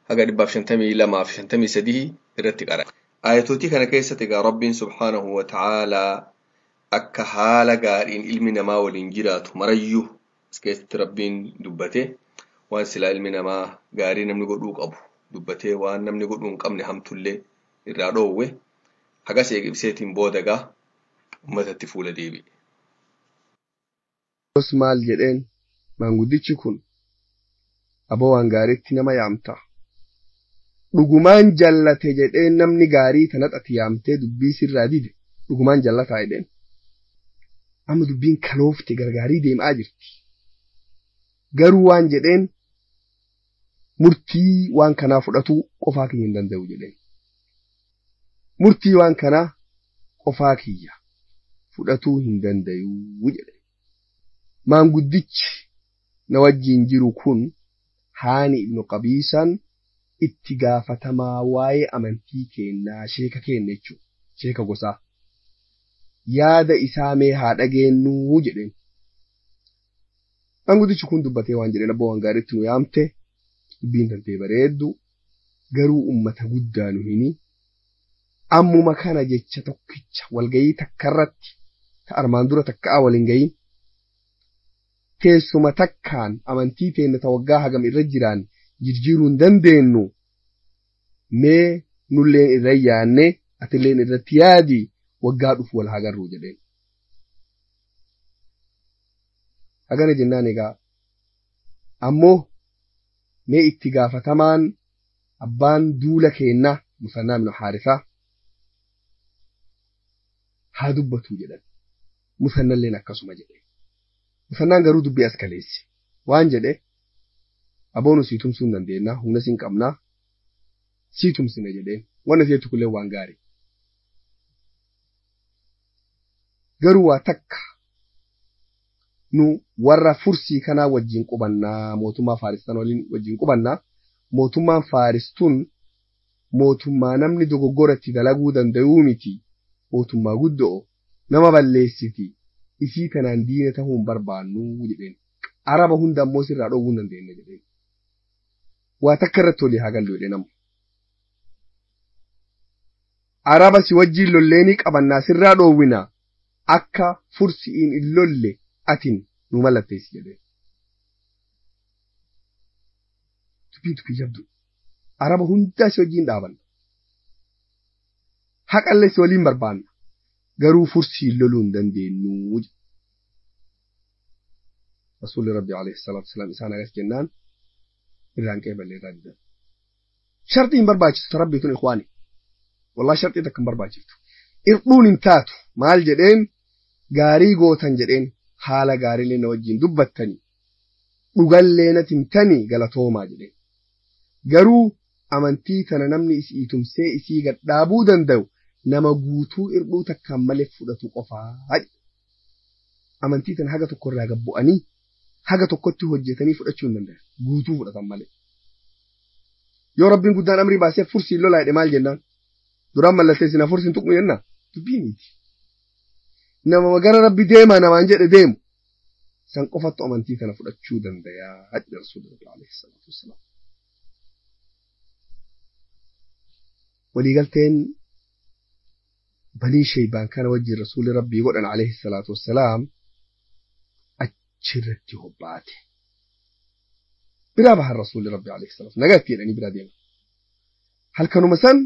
Speaker 2: haga 152 irratti qara'e. Ayatootii kana keessatti egaa Rabbiin subhaanahu wa ta'aalaa akka haala gaariin ilmi namaa waliin jiraatu marayyuu as keessatti Rabbiin dubbate waan silaa ilmi namaa gaarii namni godhuu qabu dubbatee waan namni godhuu hin qabne hamtullee irraa dhoowwe hagas eegibseetiin booda gaa ummatatti fuula deebi'e.
Speaker 1: Yoos maal jedheen maanguddichi kun aboo waan gaariitti nama yaamta. Dhugumaan jallate jedheen namni gaarii tanatti yaamtee dubbii sirraa dide dhugumaan jallataa jedheen. Amma dubbiin kaloofte gargaarii deemaa jirti. Garuu waan jedheen murtii waan kanaa fudhatuu qofaa kiyya hin danda'u jedheen. Murtii waan kanaa qofaa kiyya fudhatuu hin danda'u jedheen. Maanguddichi na wajjiin jiru kun Haani ibnu Qabiisaan itti gaafatamaa waa'ee amantii kennaa sheeka kenna jechuudha. Sheeka gosaa. Yaada isaa mee haa dhageenyuu jedheen. Maanguddichi kun dubbatee waan jedheen abbaa waan gaariitti nu yaamte dubbiin tantee bareeddu garuu ummata guddaa nu hini. Ammuma kana jecha tokkicha walgayii takkarratti ta armaan dura takkaa waliin gayin. Teessuma takkaan amantii teenya ta waggaa hagam irra jiraan jijjiiruu hin dandeenyu mee nulleen irra yaanne atilleen irratti yaadi waggaa dhufu wal hagarru jedheen. Hagana jennaan egaa ammoo mee itti gaafatamaan abbaan duula keenna Musannaa ibnu Haarisaa haa dubbatu jedhan. Musannalleen akkasuma jedhe. Musannaan garuu dubbii as kaleessi. Waan jedhe aboonu sii tumsuu hin dandeenya humna siin qabnaa sii tumsina jedheen. Wanna seetu kullee waan gaarii. Garuu waa takka nu warra fursii kanaa wajjin qubannaa mootummaa Faaristan wajjin qubannaa mootummaan Faaristuun mootummaa namni dogoggoratti dalaguu danda'uu miti. Mootummaa guddoo nama balleessiti. Isii tanaan diina ta'uu hin barbaannu jedheen. Araba hunda ammoo sirraa dhoowwuu hin dandeenya jedheen. Waa takka irratti olii haa gallu jedheen ammoo. Araba si wajjiin lolleenii qabannaa sirraa dhoowwina akka fursi'iin in lolle atin nu mallatteessi jedheen. Dubbii jabdu. Araba hundaa si wajjiin dhaabanna. Haqallee si waliin barbaanna. garuu fursii loluu hin dandeenyu. Rasuulli Rabbi alayhi salaatu wasalaam isaan agas jennaan irraan qeebalee irraa didan. Shartii hin barbaachistu rabbii tun ikhwaani. Wallahi shartii takka hin barbaachiftu. Irdhuun hin taatu maal jedheen gaarii gootan jedheen haala gaariilee na wajjin dubbattanii dhugallee na timtanii galatoomaa jedheen. Garuu amantii tana namni isii tumsee isii gadhaabuu danda'u nama guutuu irdhuu takkaan malee fudhatu qofaa. Amantii tana haga tokko irraa gabbu'anii haga tokkotti hojjetanii fudhachuu hin danda'an guutuu fudhatan malee. Yoo rabbiin guddaan amrii baasee fursii lolaa jedhe maal jennaan? Duraan mallattee sina fursiin tuqmu jennaa? Dubbii miti. Nama gara rabbi deemaa namaan jedhe deemu. San qofattu amantii kana fudhachuu dandayaa jedhe Rasuulli Rabbi alayhi salaatu wassalaam. Waliigalteen banii Sheeybaan kana wajjin Rasuulli Rabbii godhan alayhi salaatu wassalaam achirratti hobbaate. Biraa bahan Rasuulli Rabbi alayhi salaatu nagaatti jedhanii biraa deema. Halkanuma san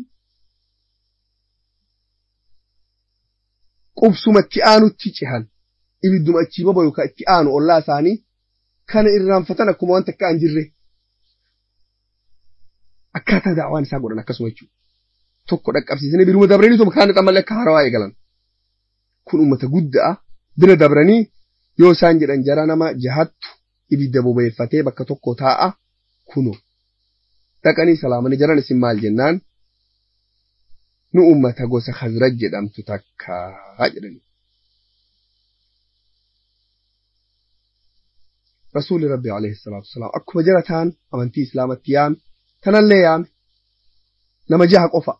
Speaker 1: qubsuma itti aanutti cihan ibidduma achii boba yookaan itti aanu ollaa isaanii kana irraanfatan akkuma waan takka hin jirre akkaataa daawwaan isaa godhan akkasuma jechuudha. Tokko dhaqqabsiisanii biruma dabranii tuma kaan xammalee akka haarawaa eegalan. Kun uummata guddaa bira dabranii yoo isaan jedhan jara nama jahattu ibidda bobeeffatee bakka tokko taa'a kunu dhaqanii salaamanii jaran isin maal jennaan nu uummata gosa Khazraj jedhamtu takka jedhanii. Rasuulli Rabbi alayhi salaatu wasalaam akkuma jara ta'an amantii islaamatti yaame tanallee yaame nama jaha qofa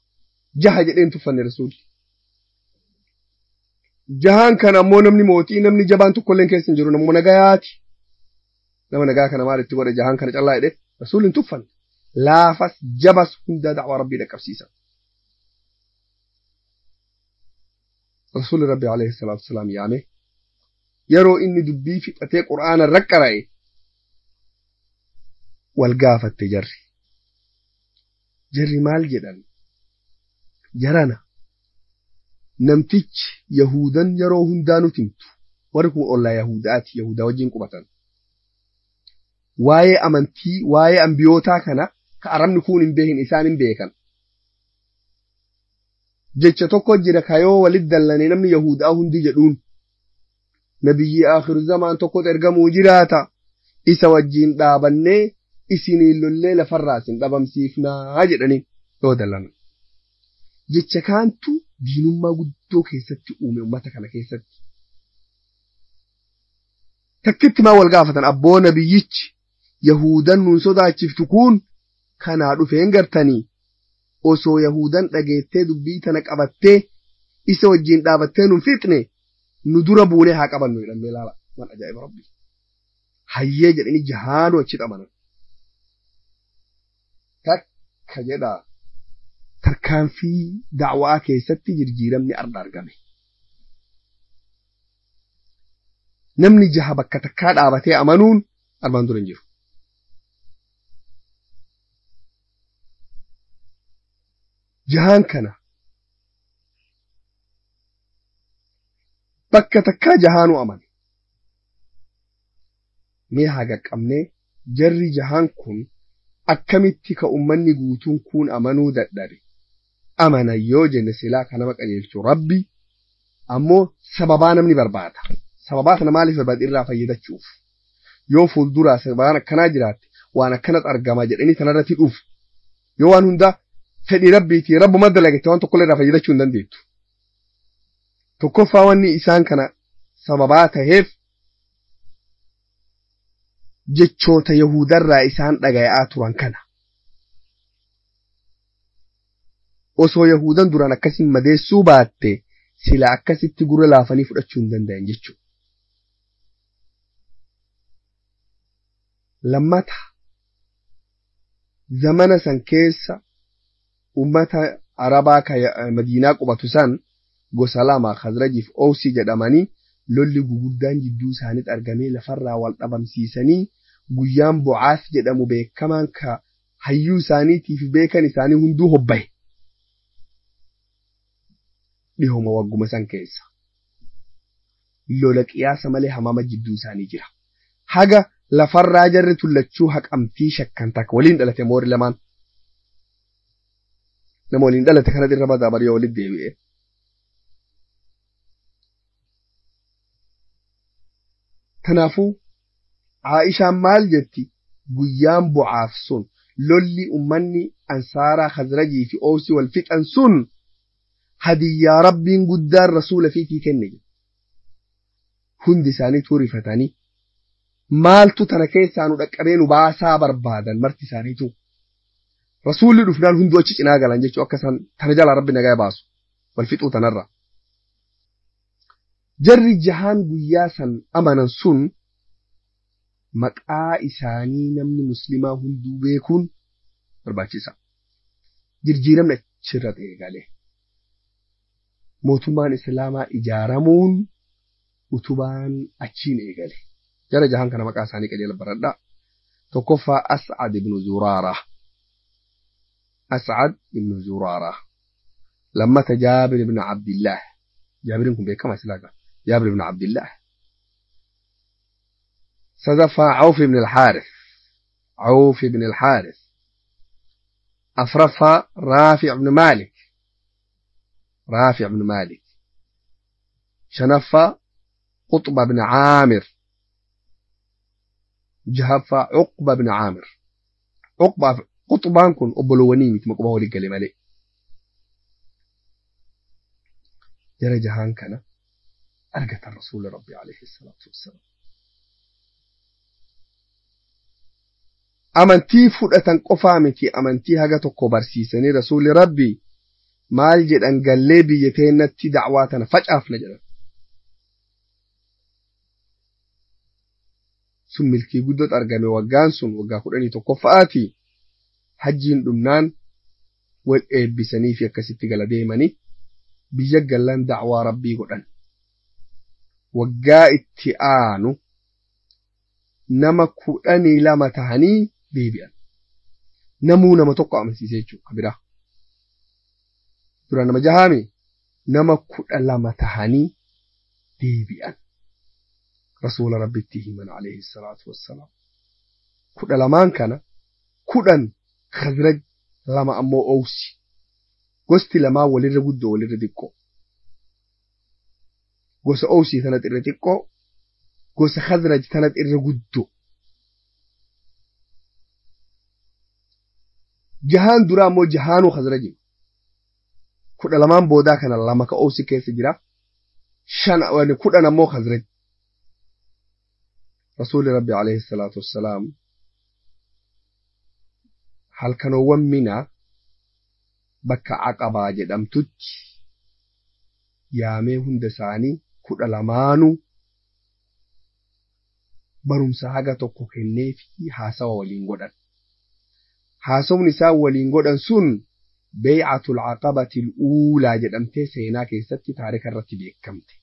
Speaker 1: jaha jedheen tuffanne Rasuulli. Jahaan kana ammoo namni mootii namni jabaan tokkolleen keessa hin jiru namuma nagayaati. Nama nagaa kana maal itti godhe jahaan kana callaa jedhe Rasuulli hin tuffanne. Laafas jabas hunda da'waa Rabbii dhaqqabsiisa. Rasuulli Rabbi alayhi salaatu wasalaam yaame yeroo inni dubbii fixatee qur'aana irra qara'e wal gaafatte jarri. Jarri maal jedhan? Jarana namtichi Yahudan yeroo hundaa nuti himtu warri kun ollaa Yahudaati Yahudaa wajjin qubatan. Waa'ee amantii waa'ee ambiyootaa kana ka arabni kun hin beekin isaan hin beekan. Jecha tokko jira kayoo walit dallane namni Yahudaa hundi jedhuun nabiyyi akhiru zamaan tokko ergamuu jiraata isa wajjin dhaabannee isiniin lollee lafarraa isin dhabamsiifnaa jedhanii yoo dallan. Jecha kaantu diinummaa guddoo keessatti uume ummata kana keessatti. Takkitti maa wal gaafatan abboo nabiyyichi Yahudan nuun sodaachiftu kun kanaa dhufeen gartanii osoo Yahudan dhageettee dubbii tana qabattee isa wajjin dhaabattee nun fixne nu dura buunee haa qabannu jedhamee laala waan ajaa'iba Rabbi. Hayyee jedhanii jahaanu achi xamanan. Takka jedhaa tarkaanfii da'waa keessatti jijjiiramni arda argame. Namni jaha bakka takkaa dhaabatee amanuun armaan dura hin jiru. Jahaan kana bakka takkaa jahaanu amane. Mee haa qaqqabnee jarri jahaan kun akkamitti ka ummanni guutuun kun amanuu dadhabe. Amanan yoo jenne silaa kan nama qajeelchu Rabbi ammoo sababaa namni barbaada. Sababaa kana maaliif barbaada irraa fayyadachuuf. Yoo fuulduraa sababaan akkanaa jiraatte waan akkanat argama jedhanii kanarratti dhufu. Yoo waan hundaa fedhii Rabbiitii Rabbuma dalagette waan tokkollee irraa fayyadachuu hin dandeettu. Tokkoffaa wanni isaan kana sababaa ta'eef jechoota Yahudarraa isaan dhaga'aa turan kana. Osoo Yahudan duraan akkasiin madeessuu baatte sila akkasitti gurra laafanii fudhachuu hin danda'an jechuudha. Lammata zamana san keessa ummata Arabaa ka Madiinaa qubatu san gosa lama Khazrajiif Awsi jedhamanii lolli guguddaan jidduu isaaniitti argamee lafarraa wal dhabamsiisanii guyyaan Bu'aas jedhamu beekamaan ka hayyuu isaaniitiif beekan isaanii hunduu hobbaye. dhihoma wagguma san keessa lola qiyaasa malee hamaama jidduu isaanii jira haga lafarraa jarri tullachuu haqamtii shakkan takka waliin dhalate moori lamaan nama waliin dhalate kana irra badaa bari yoo walitti deebi'e kanaafuu Aishaan maal jetti guyyaan bu'aaf sun lolli ummanni ansaaraa khazrajii fi oosii wal fixan sun hadiyyaa rabbiin guddaan rasuula fiitii kenne hundi isaanii tuurifatanii maaltu tana keessaa nu dhaqqabee nu baasaa barbaadan marti isaaniitu rasuulli dhufnaan hunduu achi cinaa galan jechuu akka isaan tana jalaa rabbi nagaa baasu wal fixuu tanarra jarri jahaan guyyaa san amanan sun maqaa isaanii namni muslimaa hunduu beekuun barbaachisa jirjiiramni achirra eegale mootummaan islaamaa ijaaramuun utubaan achiin eegale jara jahan kana maqaa isaanii qajeela baradhaa tokkoffaa As'ad ibn Zuraara lammata Jaabir ibn Abdillah Jaabirin kun beekama islaaga Jaabir ibn Abdillah صدفة عوف بن الحارث أفرفها رافع بن مالك شنفة قطبة بن عامر جهفة عقبة بن عامر قطبان كن أبلواني متمقبه ولي قلم عليه جرى جهان كان أرقت الرسول ربي عليه الصلاة والسلام amantii fudhatan qofaa miti amantii haga tokko barsiisanii rasuulli rabbi maal jedhan gallee biyya teennatti da'waa tana facaafna jedhan sun milkii guddoo argame waggaan sun waggaa 11ffaati hajjiin dhumnaan wal eebbisanii fi akkasitti gala deemanii biyya gallan da'waa rabbii godhan waggaa itti aanu nama 12 tahanii deebi'an namuu nama tokko amansiisee jechuudha biraa dura nama jahaami nama 12 tahanii deebi'an rasuula rabbitti himan alayhi salaatu wassalaam 12 kana 10 khazraj 2 ammoo owsi gosti lamaa walirra guddoo walirra xiqqoo gosa owsi tanat irra xiqqoo gosa khazraj tanat irra guddoo jahaan duraa ammoo jahaanuu khazraji 12 boodaa kana 2 ka owsi keessa jira 10 ammoo khazraj rasuuli rabbi alayhi salaatu wassalaam halkanoowwan minaa bakka aqabaa jedhamtutti yaamee hunda isaanii 12 barumsa haga tokko kennee fi haasawa waliin godhan haasawni isaa waliin godhan sun bay'atul aqabatil uulaa jedhamtee seenaa keessatti taarika irratti beekamte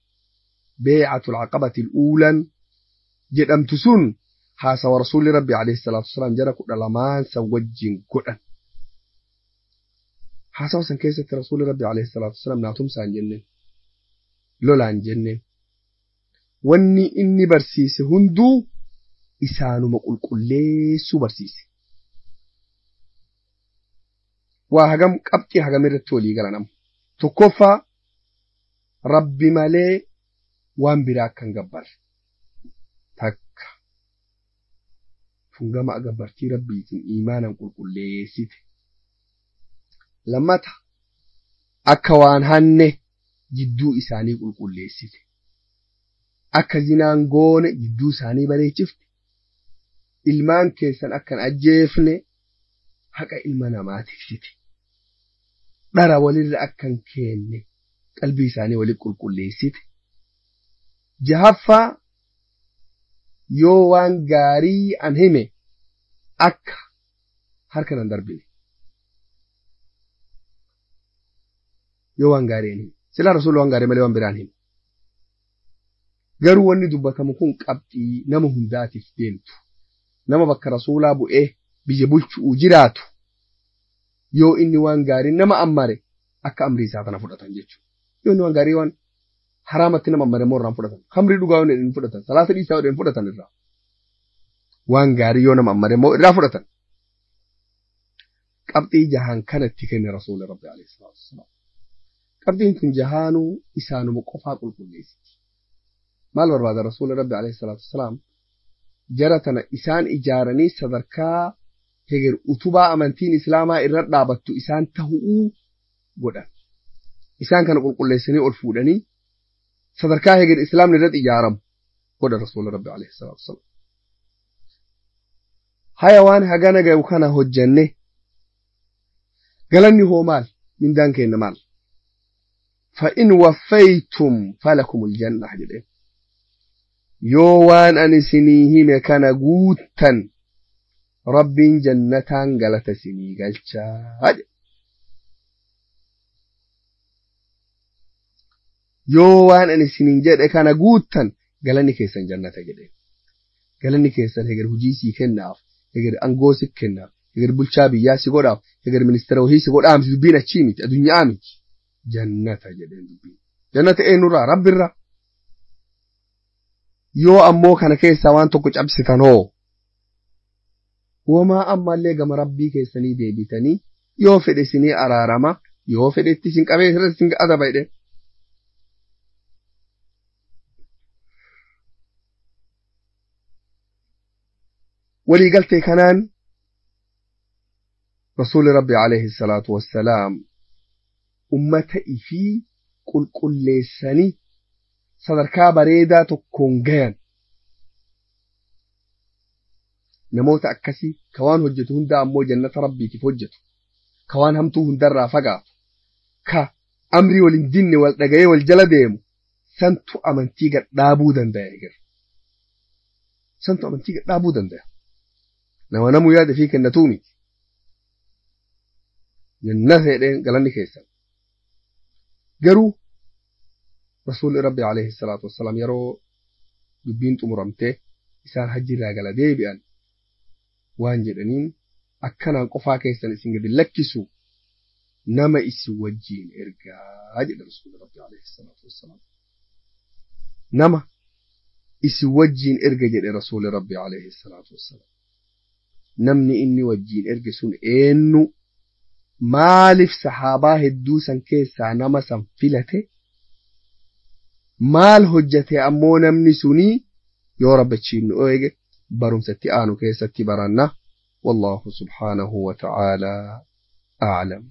Speaker 1: bay'atul aqabatil uulan jedhamtu sun haasawa rasuulli rabbi alayhi salaatu wassalaam jara 12 san wajjin godhan haasawa san keessatti rasuulli rabbi alayhi salaatu wassalaam naatumsaan jenneen lolaan jenneen wanni inni barsiise hunduu isaanuma qulqulleessuu barsiise waa hagam qabxii hagam irratti walii galan tokkoffaa rabbi malee waan biraa akkan gabbarre takka fungama agabbartii rabbiitiin iimaanan qulqulleessite lammata akka waan hanne jidduu isaanii qulqulleessite akka zinaan goone jidduu isaanii bareechifte ilmaan keessan akkan ajjeefne haqa ilma namaa tiksite dhara walirra akkan kenne qalbii isaanii walitti qulqulleessite jahaffaa yoo waan gaarii an hime akka harkan an darbine yoo waan gaarii an hime silaa rasuulli waan gaarii malee waan biraan hime garuu wanni dubbatamu kun qabxii nama hundaatiif deemtu nama bakka rasuulaa bu'ee biyya bulchuu jiraatu yoo inni waan gaarii nama ammare akka amrii isaa tana fudhatan jechuudha yoonni waan gaarii waan haraamatti nama marammoo irraan fudhatan khamrii dhugaa waan hin fudhatan salaata dhiisaa waan hin fudhatan irraa waan gaarii yoo nama marammoo irraa fudhatan qabxii jahaan kanatti kenne rasuula rabbi alayhi salaatu wassalaam qabxiin kun jahaanuu isaanuma qofaa qulqulleessiti maal barbaada rasuula rabbi alayhi salaatu wassalaam jara tana isaan ijaaranii sadarkaa heger utubaa amantiin islaamaa irra dhaabattu isaan tahuu godhan isaan kana qulqulleessanii ol fuudhanii sadarkaa heger islaamni irratti ijaaramu godha rasuula rabbi alayhi salaatu wassalaam haya waan hagana gayu kana hojjenne galanni hoo maal mindaan kenna maal فإن وفيتم فلكم الجنة جدين يوان أن سنيهم كان قوتا رب جنة قالت سني قالت يوان أن سنين جد كان قوتا قالني كيسا جنة جدين قالني كيسا هجر هجيسي كناف هجر أنقوسك كناف هجر بلشابي ياسي قراف هجر منستر وهيسي قرام زبينة تشيمت الدنيا آمت جنة جدين دبين جنة ايه نورا رب الرا يو أمو كان كيسا وان توقج أبستان هو وما أما اللي قم ربي كيساني دي بيتاني يو فدي سني أرارما يو فدي تسنك أبي سنك أدبا دي ولي قلت كنان رسول ربي عليه الصلاة والسلام أمتي في قل لساني صدركا بريدة تكونغان نموت أكسي كوان هجتهن دا أمو جنة ربي كيف هجته كوان همتوهن در رافقا كأمري والدين والدقاء والجلدين سنتو أمنتيقة دابودا دا يقر سنتو أمنتيقة دابودا دا نما نمو ياد فيك النتومي جنة يدين قلني كيسا قروا رسول ربي عليه الصلاة والسلام يرو دبين تمرمته إسان حجي راقل ديبئا وان جدنين أكنا قفا كيسان إسان قد لكسو نما إسي وجين إرقا جد رسول ربي عليه الصلاة والسلام نما إسي وجين إرقا جد رسول ربي عليه الصلاة والسلام نمني إني وجين إرقا سن إنو مالف صحابة هدوسا كيسا نما سنفلته مال هجته أمو نمني سني يا رب تشين أويج برم ستي آنو كيستي برنا والله سبحانه وتعالى أعلم